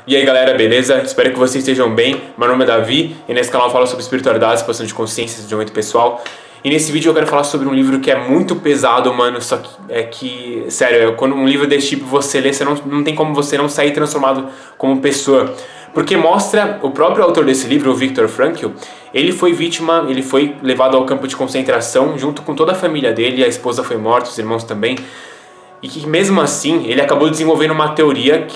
E aí galera, beleza? Espero que vocês estejam bem. Meu nome é Davi e nesse canal eu falo sobre espiritualidade, expansão de consciência, desenvolvimento pessoal. E nesse vídeo eu quero falar sobre um livro que é muito pesado, mano. Só que, sério, quando um livro desse tipo você lê, você não tem como você não sair transformado como pessoa. Porque mostra, o próprio autor desse livro, o Viktor Frankl, ele foi vítima, ele foi levado ao campo de concentração junto com toda a família dele, a esposa foi morta, os irmãos também. E que mesmo assim, ele acabou desenvolvendo uma teoria,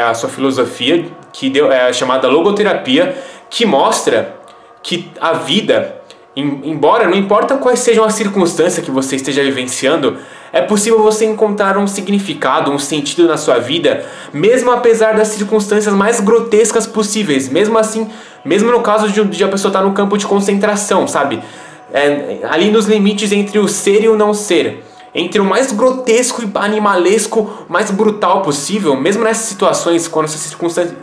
a sua filosofia, que chamada logoterapia, que mostra que a vida, embora não importa quais sejam as circunstâncias que você esteja vivenciando, é possível você encontrar um significado, um sentido na sua vida, mesmo apesar das circunstâncias mais grotescas possíveis. Mesmo assim, mesmo no caso de a pessoa estar no campo de concentração, sabe? Ali nos limites entre o ser e o não ser. Entre o mais grotesco e animalesco, mais brutal possível, mesmo nessas situações, quando essas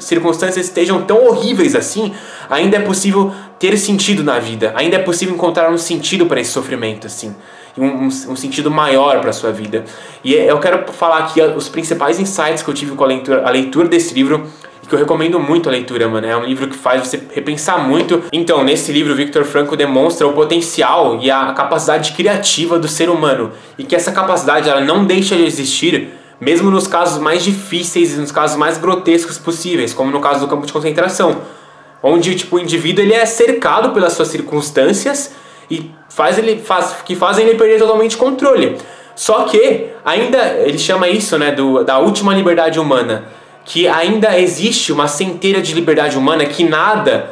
circunstâncias estejam tão horríveis assim, ainda é possível ter sentido na vida, ainda é possível encontrar um sentido para esse sofrimento, assim, um sentido maior para a sua vida. E eu quero falar aqui os principais insights que eu tive com a leitura desse livro, que eu recomendo muito a leitura, mano. É um livro que faz você repensar muito. Então, nesse livro, o Viktor Frankl demonstra o potencial e a capacidade criativa do ser humano. E que essa capacidade, ela não deixa de existir, mesmo nos casos mais difíceis e nos casos mais grotescos possíveis, como no caso do campo de concentração, onde tipo, o indivíduo ele é cercado pelas suas circunstâncias e que fazem ele perder totalmente o controle. Só que, ainda, ele chama isso, né, da última liberdade humana, que ainda existe uma centelha de liberdade humana que nada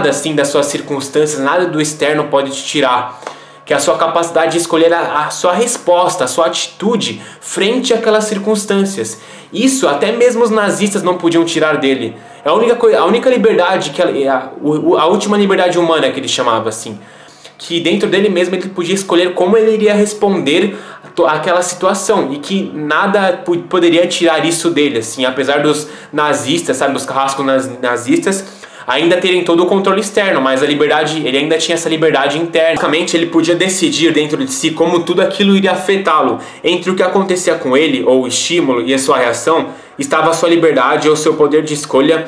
assim das suas circunstâncias, nada do externo pode te tirar, que é a sua capacidade de escolher a sua resposta, a sua atitude frente àquelas circunstâncias. Isso até mesmo os nazistas não podiam tirar dele. É a única liberdade, a última liberdade humana que ele chamava assim, que dentro dele mesmo ele podia escolher como ele iria responder àquela situação e que nada poderia tirar isso dele, assim, apesar dos nazistas, sabe, dos carrascos nazistas ainda terem todo o controle externo, mas a liberdade, ele ainda tinha essa liberdade interna. Basicamente, ele podia decidir dentro de si como tudo aquilo iria afetá-lo. Entre o que acontecia com ele, ou o estímulo e a sua reação, estava a sua liberdade ou o seu poder de escolha,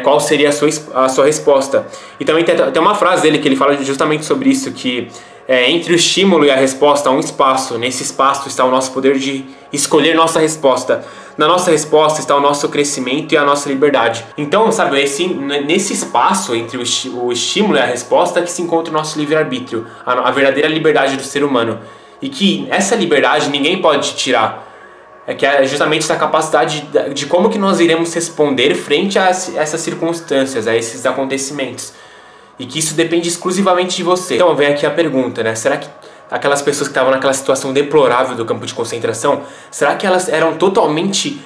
qual seria a sua resposta. E também tem uma frase dele que ele fala justamente sobre isso, que entre o estímulo e a resposta há um espaço. Nesse espaço está o nosso poder de escolher nossa resposta. Na nossa resposta está o nosso crescimento e a nossa liberdade. Então, sabe, nesse espaço entre o estímulo e a resposta que se encontra o nosso livre-arbítrio, a verdadeira liberdade do ser humano. E que essa liberdade ninguém pode te tirar. Que é justamente essa capacidade de como que nós iremos responder frente a essas circunstâncias, a esses acontecimentos. E que isso depende exclusivamente de você. Então vem aqui a pergunta, né? Será que aquelas pessoas que estavam naquela situação deplorável do campo de concentração, será que elas eram totalmente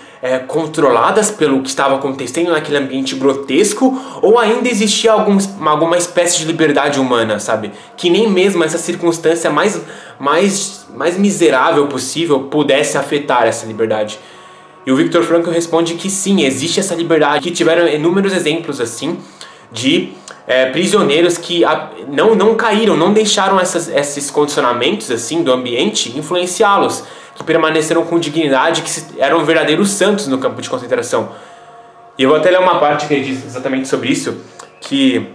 controladas pelo que estava acontecendo naquele ambiente grotesco? Ou ainda existia alguma espécie de liberdade humana, sabe? Que nem mesmo essa circunstância mais miserável possível pudesse afetar essa liberdade. E o Viktor Frankl responde que sim, existe essa liberdade, que tiveram inúmeros exemplos assim de prisioneiros que não caíram, não deixaram esses condicionamentos assim do ambiente influenciá-los, que permaneceram com dignidade, que eram verdadeiros santos no campo de concentração. E eu vou até ler uma parte que ele diz exatamente sobre isso, que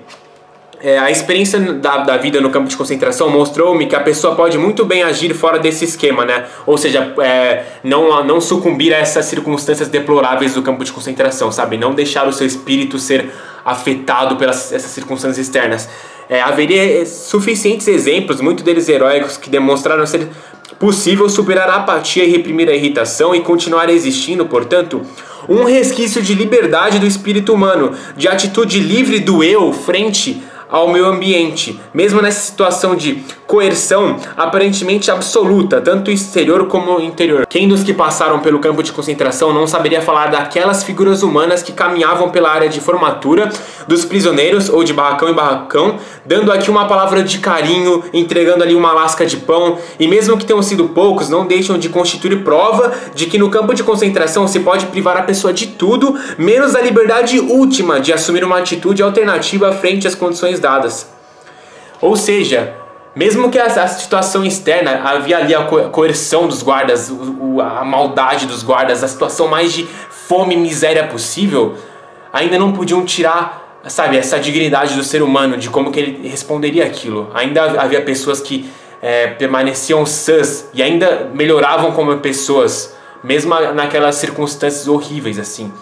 a experiência da vida no campo de concentração mostrou-me que a pessoa pode muito bem agir fora desse esquema, né? Ou seja, não sucumbir a essas circunstâncias deploráveis do campo de concentração, sabe? Não deixar o seu espírito ser afetado pelas essas circunstâncias externas. Haveria suficientes exemplos, muitos deles heróicos, que demonstraram ser possível superar a apatia e reprimir a irritação e continuar existindo, portanto, um resquício de liberdade do espírito humano, de atitude livre do eu frente ao meio ambiente, mesmo nessa situação de coerção aparentemente absoluta, tanto exterior como interior. Quem dos que passaram pelo campo de concentração não saberia falar daquelas figuras humanas que caminhavam pela área de formatura dos prisioneiros, ou de barracão em barracão, dando aqui uma palavra de carinho, entregando ali uma lasca de pão, e mesmo que tenham sido poucos, não deixam de constituir prova de que no campo de concentração se pode privar a pessoa de tudo, menos da liberdade última de assumir uma atitude alternativa frente às condições dadas. Ou seja, mesmo que a situação externa, havia ali a coerção dos guardas, a maldade dos guardas, a situação mais de fome e miséria possível, ainda não podiam tirar, sabe, essa dignidade do ser humano, de como que ele responderia aquilo. Ainda havia pessoas que permaneciam sãs e ainda melhoravam como pessoas, mesmo naquelas circunstâncias horríveis, assim.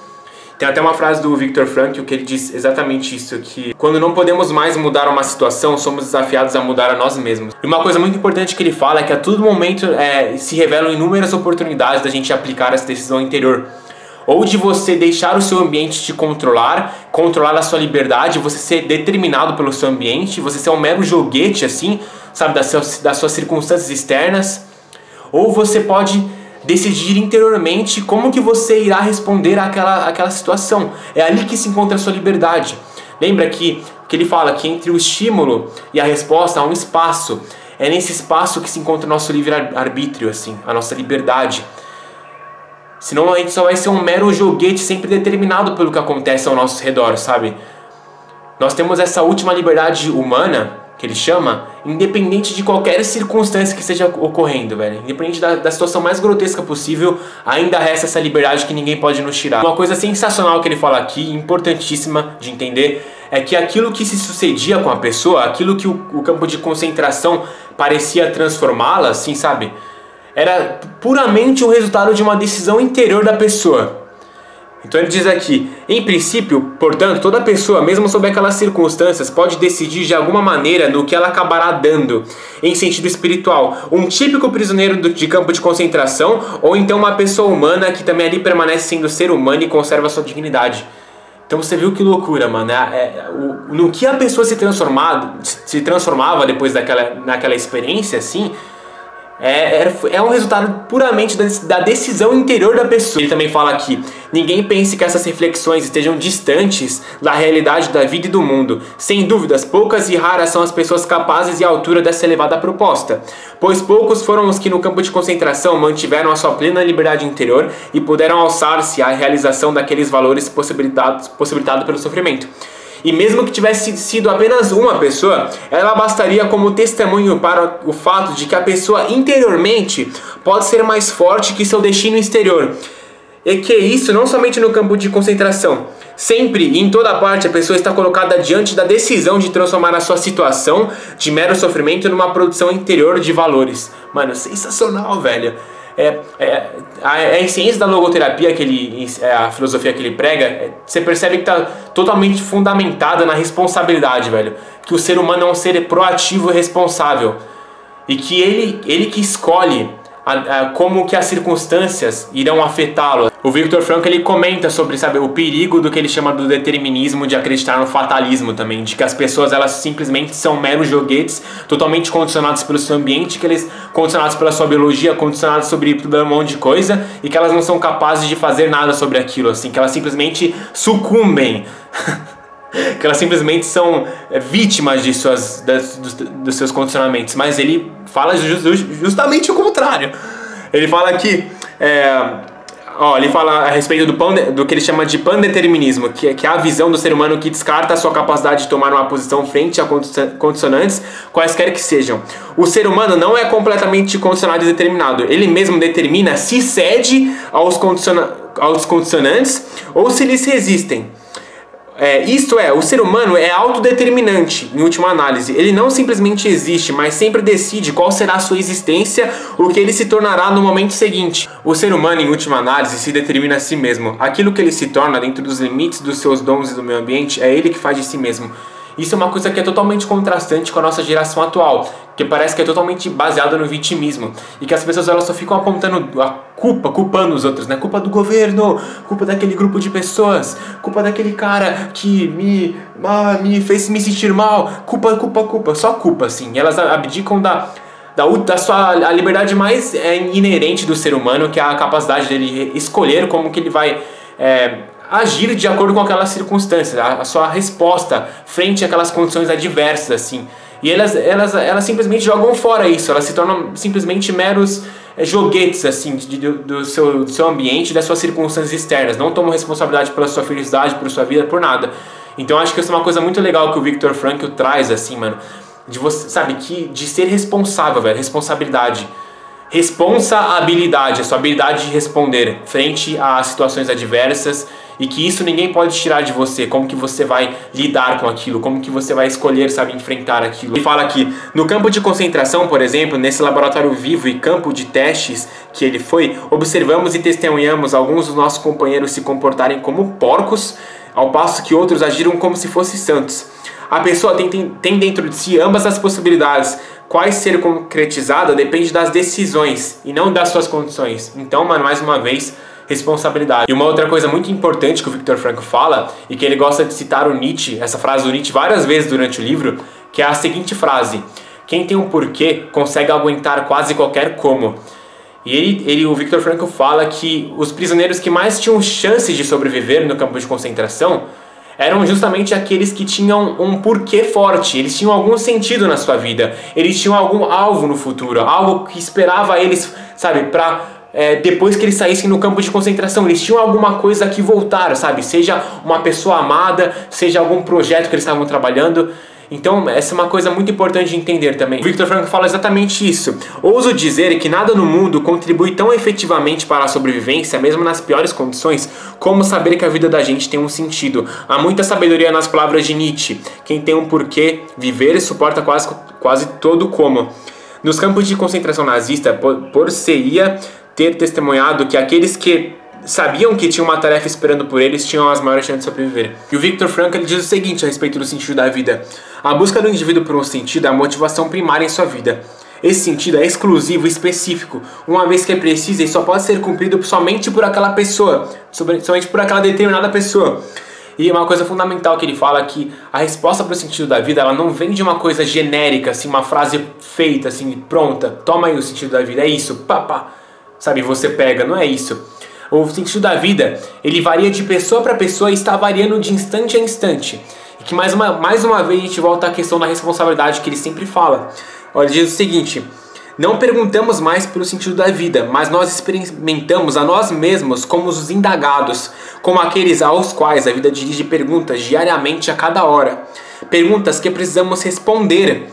Tem até uma frase do Viktor Frankl que ele diz exatamente isso, que quando não podemos mais mudar uma situação, somos desafiados a mudar a nós mesmos. E uma coisa muito importante que ele fala é que a todo momento se revelam inúmeras oportunidades da gente aplicar essa decisão interior. Ou de você deixar o seu ambiente te controlar a sua liberdade, você ser determinado pelo seu ambiente, você ser um mero joguete, assim, sabe, das suas circunstâncias externas. Ou você pode decidir interiormente como que você irá responder àquela situação. É ali que se encontra a sua liberdade. Lembra que ele fala que entre o estímulo e a resposta há um espaço. É nesse espaço que se encontra o nosso livre-arbítrio, assim, a nossa liberdade. Senão a gente só vai ser um mero joguete sempre determinado pelo que acontece ao nosso redor, sabe? Nós temos essa última liberdade humana, que ele chama, independente de qualquer circunstância que esteja ocorrendo, velho. Independente da situação mais grotesca possível, ainda resta essa liberdade que ninguém pode nos tirar. Uma coisa sensacional que ele fala aqui, importantíssima de entender, é que aquilo que se sucedia com a pessoa, aquilo que o campo de concentração parecia transformá-la, assim, sabe? Era puramente o resultado de uma decisão interior da pessoa. Então ele diz aqui, em princípio, portanto, toda pessoa, mesmo sob aquelas circunstâncias, pode decidir de alguma maneira no que ela acabará dando, em sentido espiritual. Um típico prisioneiro de campo de concentração, ou então uma pessoa humana que também ali permanece sendo ser humano e conserva sua dignidade. Então você viu que loucura, mano. No que a pessoa se transformava depois naquela experiência, assim, é um resultado puramente da decisão interior da pessoa. Ele também fala aqui, ninguém pense que essas reflexões estejam distantes da realidade da vida e do mundo. Sem dúvidas, poucas e raras são as pessoas capazes e à altura dessa elevada proposta, pois poucos foram os que no campo de concentração mantiveram a sua plena liberdade interior e puderam alçar-se à realização daqueles valores possibilitados pelo sofrimento. E mesmo que tivesse sido apenas uma pessoa, ela bastaria como testemunho para o fato de que a pessoa interiormente pode ser mais forte que seu destino exterior. E que isso não somente no campo de concentração. Sempre e em toda parte a pessoa está colocada diante da decisão de transformar a sua situação de mero sofrimento numa produção interior de valores. Mano, sensacional, velho. A ciência da logoterapia, a filosofia que ele prega, você percebe que está totalmente fundamentada na responsabilidade, velho. Que o ser humano é um ser proativo e responsável. E que ele que escolhe como que as circunstâncias irão afetá-lo. O Viktor Frankl, ele comenta sobre, sabe, o perigo do que ele chama do determinismo, de acreditar no fatalismo também, de que as pessoas, elas simplesmente são meros joguetes, totalmente condicionados pelo seu ambiente, condicionados pela sua biologia, condicionados sobre um monte de coisa, e que elas não são capazes de fazer nada sobre aquilo, assim, que elas simplesmente sucumbem. Que elas simplesmente são vítimas dos seus condicionamentos. Mas ele fala justamente o contrário. Ele fala que ele fala a respeito do que ele chama de pandeterminismo, que é a visão do ser humano que descarta a sua capacidade de tomar uma posição frente a condicionantes, quaisquer que sejam. O ser humano não é completamente condicionado e determinado. Ele mesmo determina se cede aos condicionantes ou se eles resistem. Isto é, o ser humano é autodeterminante, em última análise. Ele não simplesmente existe, mas sempre decide qual será a sua existência, o que ele se tornará no momento seguinte. O ser humano, em última análise, se determina a si mesmo. Aquilo que ele se torna dentro dos limites dos seus dons e do meio ambiente, é ele que faz de si mesmo. Isso é uma coisa que é totalmente contrastante com a nossa geração atual, que parece que é totalmente baseada no vitimismo, e que as pessoas, elas só ficam apontando a culpando os outros, né? Culpa do governo, culpa daquele grupo de pessoas, culpa daquele cara que me fez me sentir mal, culpa, só culpa, assim. E elas abdicam da sua liberdade mais inerente do ser humano, que é a capacidade dele escolher como que ele vai agir de acordo com aquelas circunstâncias, a sua resposta frente àquelas condições adversas, assim. E elas simplesmente jogam fora isso, elas se tornam simplesmente meros joguetes, assim, do seu ambiente, das suas circunstâncias externas. Não tomam responsabilidade pela sua felicidade, por sua vida, por nada. Então acho que isso é uma coisa muito legal que o Viktor Frankl traz, assim, mano, de você, sabe, de ser responsável, velho, responsabilidade. Responsabilidade, a sua habilidade de responder frente a situações adversas e que isso ninguém pode tirar de você, como que você vai lidar com aquilo, como que você vai escolher, sabe, enfrentar aquilo. Ele fala que no campo de concentração, por exemplo, nesse laboratório vivo e campo de testes que ele foi, observamos e testemunhamos alguns dos nossos companheiros se comportarem como porcos, ao passo que outros agiram como se fossem santos. A pessoa tem dentro de si ambas as possibilidades. Quais ser concretizada depende das decisões e não das suas condições. Então, mano, mais uma vez, responsabilidade. E uma outra coisa muito importante que o Viktor Frankl fala, e que ele gosta de citar o Nietzsche, essa frase do Nietzsche várias vezes durante o livro, que é a seguinte frase: quem tem um porquê consegue aguentar quase qualquer como. E o Viktor Frankl fala que os prisioneiros que mais tinham chances de sobreviver no campo de concentração eram justamente aqueles que tinham um porquê forte, eles tinham algum sentido na sua vida, eles tinham algum alvo no futuro, algo que esperava eles, sabe, depois que eles saíssem no campo de concentração, eles tinham alguma coisa que voltar, sabe, seja uma pessoa amada, seja algum projeto que eles estavam trabalhando. Então, essa é uma coisa muito importante de entender também. O Viktor Frankl fala exatamente isso. Ouso dizer que nada no mundo contribui tão efetivamente para a sobrevivência, mesmo nas piores condições, como saber que a vida da gente tem um sentido. Há muita sabedoria nas palavras de Nietzsche. Quem tem um porquê viver suporta quase todo como. Nos campos de concentração nazista, por-se-ia ter testemunhado que aqueles que sabiam que tinha uma tarefa esperando por eles tinham as maiores chances de sobreviver. E o Viktor Frankl ele diz o seguinte a respeito do sentido da vida: a busca do indivíduo por um sentido é a motivação primária em sua vida. Esse sentido é exclusivo e específico, uma vez que é preciso e só pode ser cumprido somente por aquela pessoa, somente por aquela determinada pessoa. E uma coisa fundamental que ele fala é que a resposta para o sentido da vida, ela não vem de uma coisa genérica, assim, uma frase feita, assim, pronta, toma aí o sentido da vida, é isso, pá, sabe, você pega, não é isso. O sentido da vida, ele varia de pessoa para pessoa e está variando de instante a instante. E que mais uma vez a gente volta à questão da responsabilidade que ele sempre fala. Olha, ele diz o seguinte: não perguntamos mais pelo sentido da vida, mas nós experimentamos a nós mesmos como os indagados, como aqueles aos quais a vida dirige perguntas diariamente a cada hora. Perguntas que precisamos responder,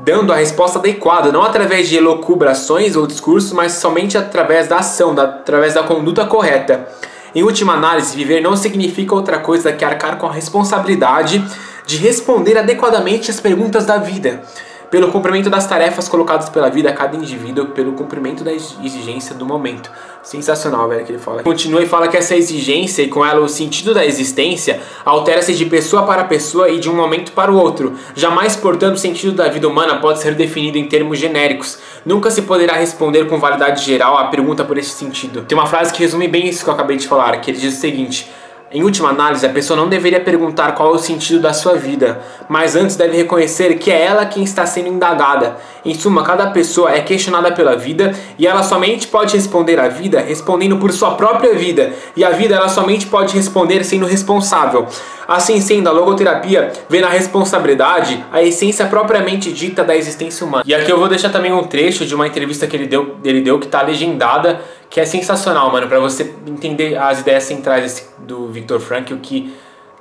dando a resposta adequada, não através de elucubrações ou discursos, mas somente através da ação, através da conduta correta. Em última análise, viver não significa outra coisa que arcar com a responsabilidade de responder adequadamente às perguntas da vida, pelo cumprimento das tarefas colocadas pela vida a cada indivíduo, pelo cumprimento da exigência do momento. Sensacional, velho, que ele fala. Continua e fala que essa exigência e com ela o sentido da existência altera-se de pessoa para pessoa e de um momento para o outro. Jamais, portanto, o sentido da vida humana pode ser definido em termos genéricos. Nunca se poderá responder com validade geral à pergunta por esse sentido. Tem uma frase que resume bem isso que eu acabei de falar, que ele diz o seguinte: em última análise, a pessoa não deveria perguntar qual é o sentido da sua vida, mas antes deve reconhecer que é ela quem está sendo indagada. Em suma, cada pessoa é questionada pela vida e ela somente pode responder à vida respondendo por sua própria vida, e a vida ela somente pode responder sendo responsável. Assim sendo, a logoterapia vê na responsabilidade a essência propriamente dita da existência humana. E aqui eu vou deixar também um trecho de uma entrevista que ele deu que está legendada, que é sensacional, mano, para você entender as ideias centrais do Viktor Frankl, que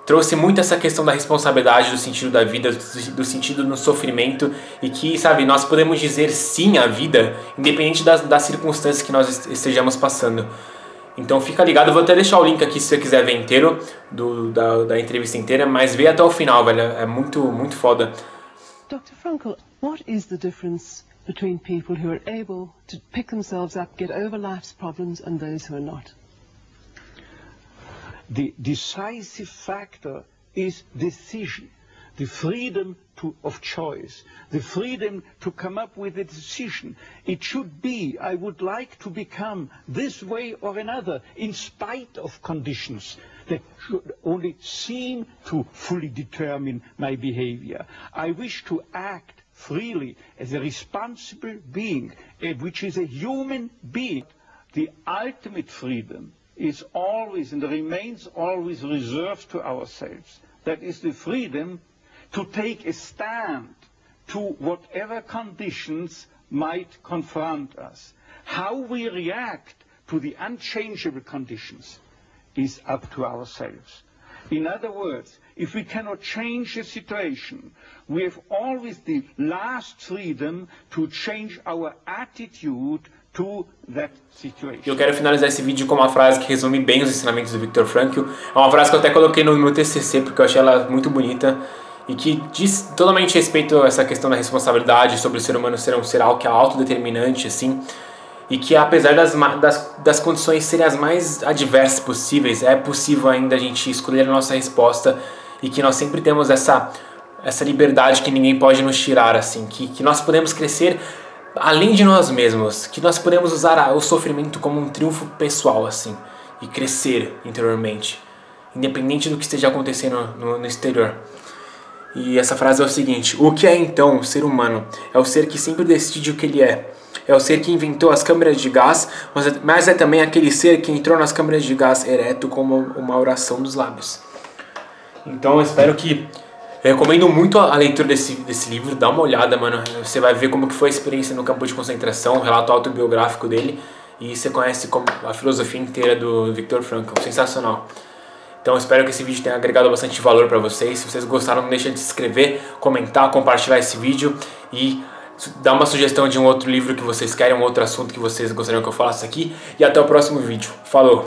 trouxe muito essa questão da responsabilidade, do sentido da vida, do sentido no sofrimento, e que, sabe, nós podemos dizer sim à vida, independente das circunstâncias que nós estejamos passando. Então fica ligado, eu vou até deixar o link aqui se você quiser ver inteiro, da entrevista inteira, mas vê até o final, velho, é muito, muito foda. Dr. Frankl, what is the difference between people who are able to pick themselves up, get over life's problems, and those who are not? The decisive factor is decision, the freedom of choice, the freedom to come up with a decision. It should be, I would like to become this way or another, in spite of conditions that should only seem to fully determine my behavior. I wish to act freely as a responsible being, which is a human being. The ultimate freedom is always and remains always reserved to ourselves. That is the freedom to take a stand to whatever conditions might confront us. How we react to the unchangeable conditions is up to ourselves. In other words, if we cannot change the situation, we have always the last freedom to change our attitude to that situation. Eu quero finalizar esse vídeo com uma frase que resume bem os ensinamentos do Viktor Frankl. É uma frase que eu até coloquei no meu TCC porque eu achei ela muito bonita e que diz totalmente respeito a essa questão da responsabilidade, sobre o ser humano ser um ser algo que é autodeterminante, assim, e que apesar das condições serem as mais adversas possíveis, é possível ainda a gente escolher a nossa resposta e que nós sempre temos essa liberdade que ninguém pode nos tirar, assim, que nós podemos crescer além de nós mesmos, que nós podemos usar o sofrimento como um triunfo pessoal, assim, e crescer interiormente, independente do que esteja acontecendo no exterior. E essa frase é o seguinte: o que é então o ser humano? É o ser que sempre decide o que ele é. É o ser que inventou as câmeras de gás, mas é também aquele ser que entrou nas câmeras de gás ereto como uma oração dos lábios. Então eu espero que... Eu recomendo muito a leitura desse livro, dá uma olhada, mano. Você vai ver como que foi a experiência no campo de concentração, o relato autobiográfico dele, e você conhece como a filosofia inteira do Viktor Frankl. Sensacional. Então eu espero que esse vídeo tenha agregado bastante valor para vocês. Se vocês gostaram, não deixa de se inscrever, comentar, compartilhar esse vídeo e dar uma sugestão de um outro livro que vocês querem, um outro assunto que vocês gostariam que eu falasse aqui. E até o próximo vídeo. Falou!